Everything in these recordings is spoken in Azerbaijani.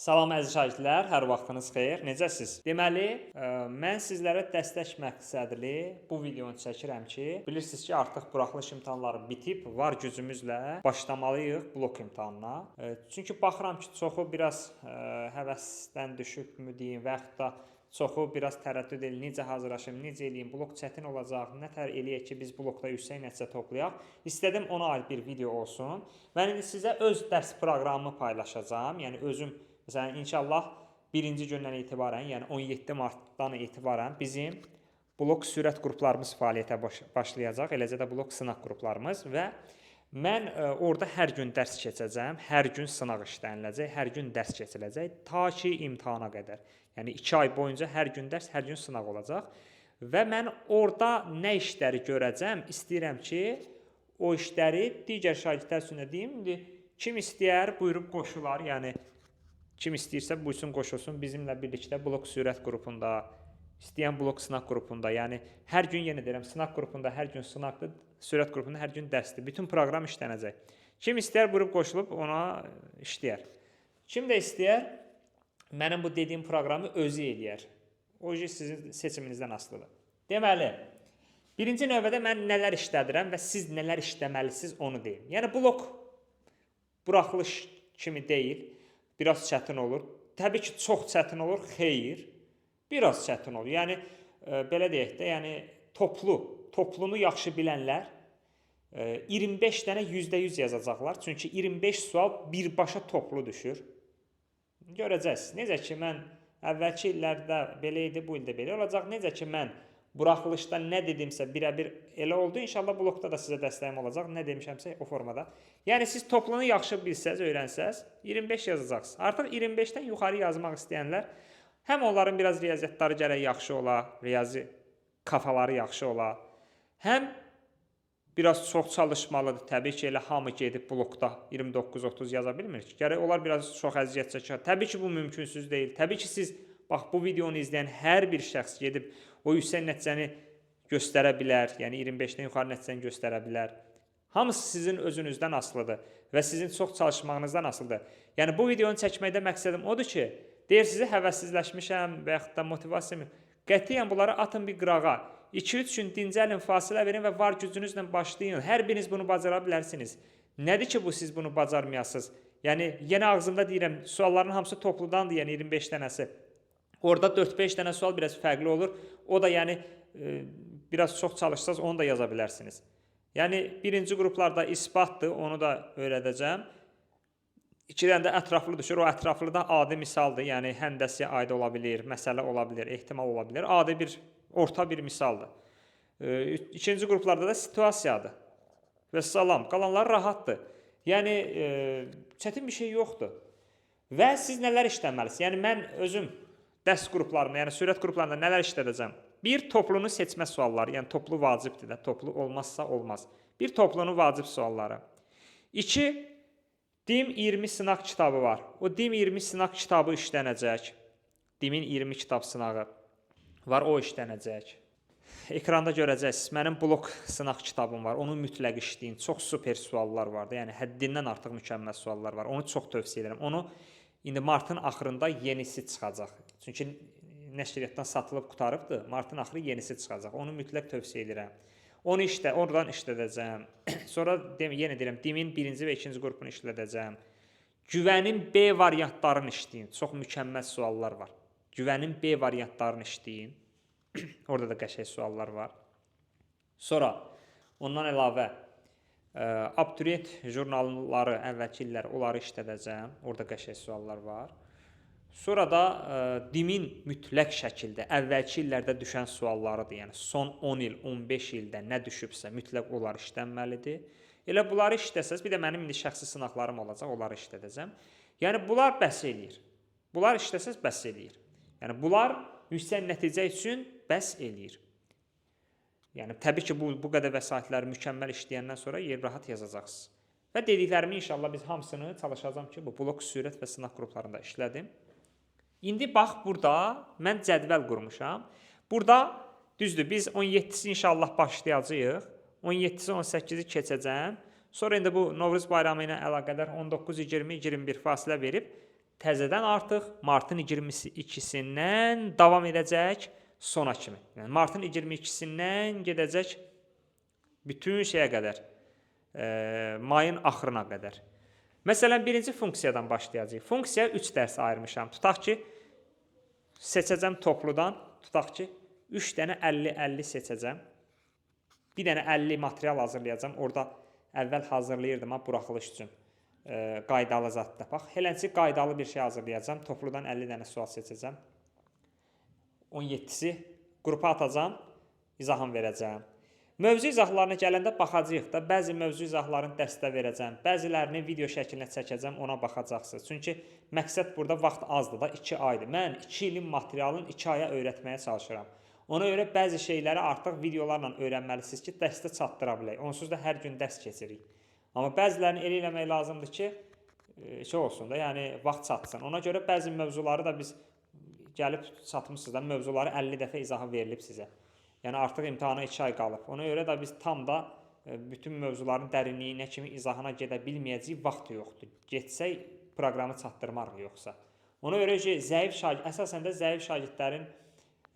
Salam əziz şagirdlər, hər vaxtınız xeyir. Necəsiz? Deməli, mən sizlərə dəstək məqsədli bu videonu çəkirəm ki, bilirsiniz ki, artıq buraxılış imtahanları bitib, var gücümüzlə başlamalıyıq blok imtahanına. Çünki baxıram ki, çoxu biraz həvəsdən düşübmü deyim və yaxud da çoxu biraz tərəddüd edir, necə hazırlaşım, necə eləyim, blok çətin olacaq, nətər eləyək ki, biz blokda yüksək nəticə toplayaq. İstədim ona aid bir video olsun. Mən indi sizə öz dərs proqramımı paylaşacağam. Yəni özüm məsələn, inşallah birinci gündən etibarən, yəni 17 martdan etibarən bizim blok sürət qruplarımız fəaliyyətə başlayacaq, eləcə də blok sınaq qruplarımız və mən orada hər gün dərs keçəcəm, hər gün sınaq işləniləcək, hər gün dərs keçiləcək, ta ki imtahana qədər. Yəni 2 ay boyunca hər gün dərs, hər gün sınaq olacaq və mən orada nə işləri görəcəm, istəyirəm ki, o işləri digər şagirdlər üçün də deyim. İndi kim istəyər, buyurub qoşular, yəni kim istəyirsə buyursun qoşulsun bizimlə birlikdə blok sürət qrupunda, istəyən blok sınaq qrupunda, yəni hər gün yenə deyirəm, sınaq qrupunda hər gün sınaqdır, sürət qrupunda hər gün dərsdir. Bütün proqram işlənəcək. Kim istəyər buyurub qoşulub ona işləyər. Kim də istəyər mənim bu dediyim proqramı özü eləyər. O sizin seçiminizdən asılıdır. Deməli, birinci növbədə mən nələr işlədirəm və siz nələr işləməlisiniz onu deyim. Yəni blok buraxılış kimi deyil. Biraz çətin olur. Təbii ki, çox çətin olur, xeyr. Biraz çətin olur. Yəni, belə deyək də, yəni toplunu yaxşı bilənlər 25 dənə %100 yazacaqlar. Çünki 25 sual birbaşa toplu düşür. Görəcəksiniz. Necə ki, mən əvvəlki illərdə belə idi, bu ildə belə olacaq. Necə ki, mən buraxılışda nə dedimsə birəbir elə oldu. İnşallah blokda da sizə dəstəyim olacaq. Nə demişəmsə o formada. Yəni siz toplunu yaxşı bilsəz, öyrənsəz 25 yazacaqsınız. Artıq 25-dən yuxarı yazmaq istəyənlər həm onların biraz riyaziyyatları gərək yaxşı ola, riyazi kafaları yaxşı ola. Həm biraz çox çalışmalıdır. Təbii ki, elə hamı gedib blokda 29-30 yaza bilmir ki. Gərək onlar biraz çox əziyyət çəkər. Təbii ki, bu mümkünsüz deyil. Təbii ki, siz bax bu videonu izləyən hər bir şəxs gedib o yüksək nəticəni göstərə bilər, yəni 25-dən yuxarı nəticəni göstərə bilər. Hamısı sizin özünüzdən asılıdır və sizin çox çalışmağınızdan asılıdır. Yəni bu videonu çəkməkdə məqsədim odur ki, deyir sizi həvəssizləşmişəm və yaxud da motivasiyam. Qətiyyən bunları atın bir qırağa. 2-3 gün dincəlin, fasilə verin və var gücünüzlə başlayın. Hər biriniz bunu bacara bilərsiniz. Nədir ki, bu siz bunu bacarmayasınız? Yəni yenə ağzımda deyirəm, sualların hamısı topludandır, yəni 25 dənəsi. Orada 4-5 dənə sual biraz fərqli olur. O da yəni biraz çox çalışsanız onu da yaza bilərsiniz. Yəni birinci qruplarda isbatdır, onu da öyrədəcəm. 2 dənə də ətraflı düşür. O ətraflı da adi misaldır. Yəni həndəsiyə aid ola bilər, məsələ ola bilər, ehtimal ola bilər. Adi bir, orta bir misaldır. İkinci qruplarda da situasiyadır. Və salam, qalanlar rahatdır. Yəni çətin bir şey yoxdur. Və siz nələr işləməlisiniz? Yəni mən özüm dərs qruplarında, yəni sürət qruplarında nələr işlədəcəm? Bir, toplunu seçmə sualları, yəni toplu vacibdir də, toplu olmazsa olmaz. Bir, toplunu vacib sualları. 2, DİM 20 sınaq kitabı var. O DİM 20 sınaq kitabı işlənəcək. DİMin 20 kitab sınağı var, o işlənəcək. Ekranda görəcəksiniz, mənim blok sınaq kitabım var, onu mütləq işləyin. Çox super suallar var da, yəni həddindən artıq mükəmməl suallar var. Onu çox tövsiyə edirəm. Onu İndi martın axırında yenisi çıxacaq. Çünki nəşriyyatdan satılıb qutarıbdır. Martın axırı yenisi çıxacaq. Onu mütləq tövsiyə edirəm. Onu oradan işlədəcəm. Sonra yenə deyirəm, DİMin birinci və ikinci qrupunu işlədəcəm. Güvənin B variantlarını işləyin. Çox mükəmməl suallar var. Güvənin B variantlarını işləyin. Orada da qəşəng suallar var. Sonra ondan əlavə Abituriyent jurnalları əvvəlki illər onları işlədəcəm. Orada qəşəng suallar var. Sonra da DİMin mütləq şəkildə əvvəlki illərdə düşən suallarıdır. Yəni son 10 il, 15 ildə nə düşübsə mütləq onlar işlənməlidir. Elə bunları işləsəz, bir də mənim indi şəxsi sınaqlarım olacaq, onları işlədəcəm. Yəni bunlar bəs eləyir. Bunlar işləsəz bəs eləyir. Yəni bunlar yüksək nəticə üçün bəs eləyir. Yəni, təbii ki, bu qədər vəsaitləri mükəmməl işləyəndən sonra yer rahat yazacaqsınız. Və dediklərimi inşallah biz hamısını çalışacağım ki, bu blok sürət və sınaq qruplarında işlədim. İndi bax, burada mən cədvəl qurmuşam. Burada, düzdür, biz 17-si inşallah başlayacağıq. 17-si, 18-i keçəcəm. Sonra indi bu Novruz bayramı ilə əlaqədar 19, 20, 21 fasilə verib təzədən artıq martın 22-sindən davam edəcək sona kimi. Yəni martın 22-sindən gedəcək bütün şeyə qədər, mayın axırına qədər. Məsələn, birinci funksiyadan başlayacağıq. Funksiyaya 3 dərs ayırmışam. Tutaq ki, seçəcəm topludan, tutaq ki, 3 dənə 50-50 seçəcəm. Bir dənə 50 material hazırlayacağam. Orada əvvəl hazırlayırdım buraxılış üçün. Qaydalı zad tapaq. Eləncə qaydalı bir şey hazırlayacağam. Topludan 50 dənə sual seçəcəm. 17-si qrupa atacağam, izahını verəcəm. Mövzu izahlarına gələndə baxacağıq da, bəzi mövzu izahlarını dəstə verəcəm, bəzilərini video şəklinə çəkəcəm, ona baxacaqsınız. Çünki məqsəd burada vaxt azdır da, 2 aydır. Mən 2 ilin materialını 2 aya öyrətməyə çalışıram. Ona görə bəzi şeyləri artıq videolarla öyrənməlisiniz ki, dəstə çatdıra bilək. Onsuz da hər gün dərs keçirik. Amma bəzilərini elə eləmək lazımdır ki, şey olsun da, yəni vaxt çatsın. Ona görə bəzi mövzuları da biz gəlib çatmışsınız da, mövzuları 50 dəfə izahı verilib sizə. Yəni artıq imtahana 2 ay qalıb. Ona görə də biz tam da bütün mövzuların dərinliyinə kimi izahına gedə bilməyəcəyik, vaxt yoxdur. Getsək proqramı çatdırmarıq yoxsa. Ona görə ki, əsasən də zəif şagirdlərin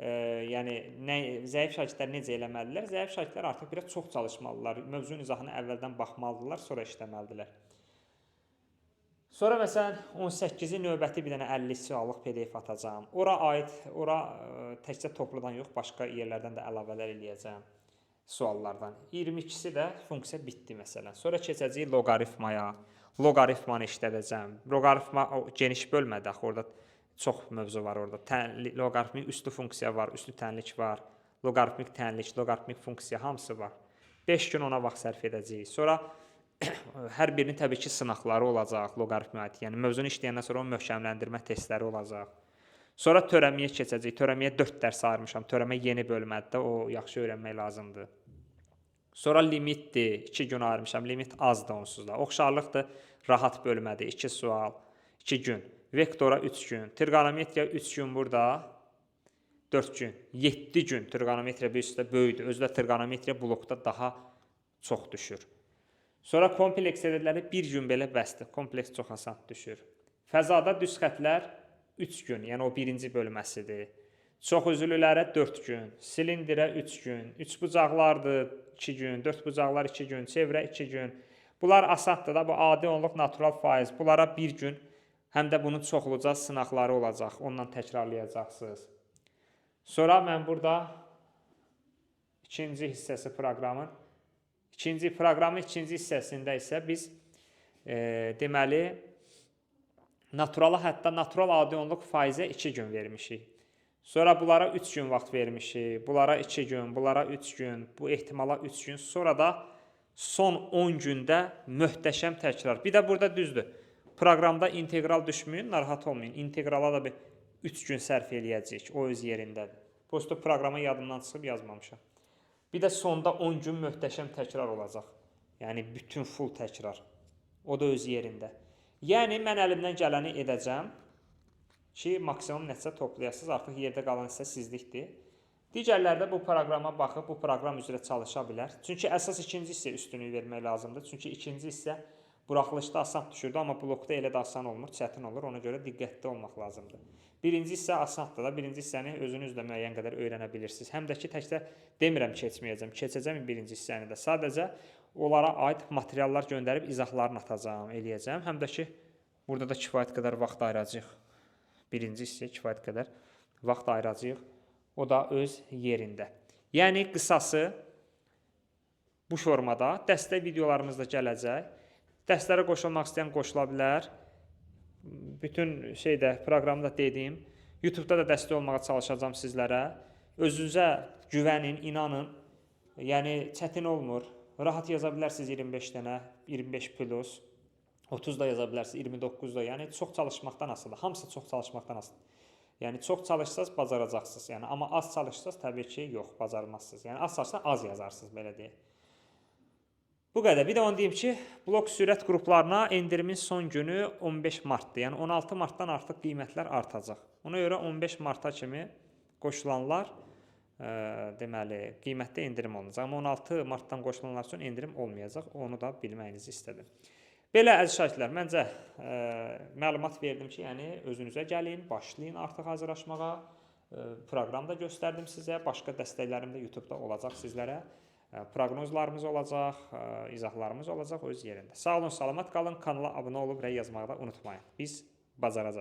zəif şagirdlər necə eləməlidirlər? Zəif şagirdlər artıq biraz çox çalışmalıdırlar. Mövzunun izahına əvvəldən baxmalıdırlar, sonra işləməlidirlər. Sonra məsələn 18-i növbəti bir dənə 50 suallıq PDF atacağam. Ora təkcə topludan yox, başqa yerlərdən də əlavələr eləyəcəm suallardan. 22-si də funksiya bitdi məsələn. Sonra keçəcəyik loqaritmaya. Loqaritmanı işlədəcəm. Loqaritma geniş bölmədə axı orada çox mövzu var orada. Loqaritmik üslü funksiya var, üslü tənlik var. Loqaritmik tənlik, loqaritmik funksiya hamısı var. 5 gün ona vaxt sərf edəcəyik. Sonra hər birinin təbii ki, sınaqları olacaq, loqaritmaya aid. Yəni mövzunu işləyəndən sonra onun möhkəmləndirmə testləri olacaq. Sonra törəməyə keçəcəyik. Törəməyə 4 dərs ayırmışam. Törəmə yeni bölmədə, o yaxşı öyrənmək lazımdır. Sonra limitdir, 2 gün ayırmışam. Limit azdır onsuz da. Oxşarlıqdır, rahat bölmədir, 2 sual, 2 gün. Vektora 3 gün. Trigonometriya 3 gün burada, 4 gün. 7 gün trigonometriya bir üstə böyükdür. Özü də trigonometriya blokda daha çox düşür. Sonra kompleks ədədləri 1 gün belə bəsdir. Kompleks çox asan düşür. Fəzada düz xətlər 3 gün, yəni o birinci bölməsidir. Çox üzülülərə 4 gün, silindirə 3 gün, 3 bucaqlardır 2 gün, 4 bucaqlar 2 gün, çevrə 2 gün. Bunlar asaddır da, bu adi onluq natural faiz. Bunlara 1 gün, həm də bunun çoxluca sınaqları olacaq. Onunla təkrarlayacaqsınız. Sonra mən burada ikinci hissəsi proqramın ikinci hissəsində isə biz deməli hətta natural adi onluq faizə 2 gün vermişik. Sonra bunlara 3 gün vaxt vermişik. Bunlara 2 gün, bunlara 3 gün, bu ehtimala 3 gün. Sonra da son 10 gündə möhtəşəm təkrar. Bir də burada düzdür. Proqramda integral düşməyin, narahat olmayın. İntegrala da bir 3 gün sərf eləyəcəyik. O öz yerindədir. Prosto proqrama yadımdan çıxıb yazmamışam. Bir də sonda 10 gün möhtəşəm təkrar olacaq. Yəni bütün full təkrar. O da öz yerində. Yəni mən əlimdən gələni edəcəm ki, maksimum nəticə toplayasınız. Artıq yerdə qalan isə sizlikdir. Digərlərdə bu proqrama baxıb bu proqram üzrə çalışa bilər. Çünki əsas ikinci hissə üstünlük vermək lazımdır. Çünki ikinci hissə buraxılışda asan düşürdü, amma blokda elə də asan olmur, çətin olur. Ona görə diqqətli olmaq lazımdır. Birinci hissə asandır da, birinci hissəni özünüz də müəyyən qədər öyrənə bilirsiniz. Həm də ki, təkcə demirəm keçməyəcəm, keçəcəm birinci hissəni də. Sadəcə onlara aid materiallar göndərib izahlarını atacağım, eləyəcəm. Həm də ki, burada da kifayət qədər vaxt ayıracağıq. Birinci hissəyə kifayət qədər vaxt ayıracağıq. O da öz yerində. Yəni, qısası bu formada dəstək videolarımız da gələcək. Dərslərə qoşulmaq istəyən qoşula bilər. Bütün proqramda dediyim, YouTube-da da dəstək olmağa çalışacağam sizlərə. Özünüzə güvənin, inanın. Yəni, çətin olmur. Rahat yaza bilərsiniz 25 dənə, 25 plus, 30 da yaza bilərsiniz, 29 da. Yəni, çox çalışmaqdan asılıdır. Hamısı çox çalışmaqdan asılıdır. Yəni, çox çalışsanız bacaracaqsınız. Yəni, amma az çalışsanız təbii ki, yox, bacarmazsınız. Yəni, az çalışsanız az yazarsınız, belə deyək. Bu qədər. Bir də onu deyim ki, blok sürət qruplarına endirimin son günü 15 martdır. Yəni 16 martdan artıq qiymətlər artacaq. Ona görə 15 marta kimi qoşulanlar deməli qiymətdə endirim olunacaq. Amma 16 martdan qoşulanlar üçün endirim olmayacaq. Onu da bilməyinizi istədim. Belə əziz şagirdlər, məncə məlumat verdim ki, yəni özünüzə gəlin, başlayın artıq hazırlaşmağa. Proqram da göstərdim sizə, başqa dəstəklərim də YouTube-da olacaq sizlərə. Proqnozlarımız olacaq, izahlarımız olacaq öz yerində. Sağ olun, salamat qalın, kanala abunə olub rəy yazmağı da unutmayın. Biz bacaracağıq.